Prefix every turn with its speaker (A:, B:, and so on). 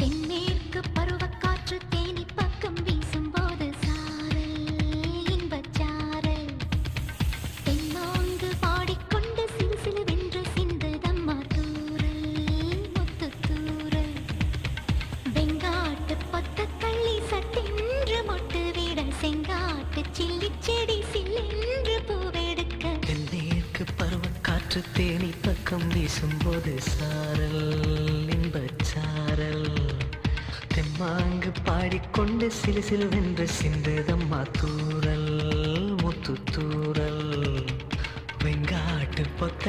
A: தென்மேற்கு பருவக்காற்று தேனி பக்கம் வீசும்போது சாரல் இன்பச் சாரல் தென்மாங்கு பாடிக்கொண்டு சிறு சிலுவென்று சிந்துதம்மா தூறல் முத்துத் தூறல் வெங்காட்டு பொத்தக்கள்ளி சட்டென்று மொட்டு விட செங்காட்டு சில்லிச் செடி சில்லென்று பூவெடுக்க
B: தென்மேற்கு பருவக்காற்று தேனி பக்கம் வீசும்போது சாரல் இன்பச் சாரல் தெம்மாங்கு பாடிக்கொண்டு சிலு சிலுவென்று சிந்துதம்மா தூறல் முத்து தூறல் வெங்காட்டு பொத்த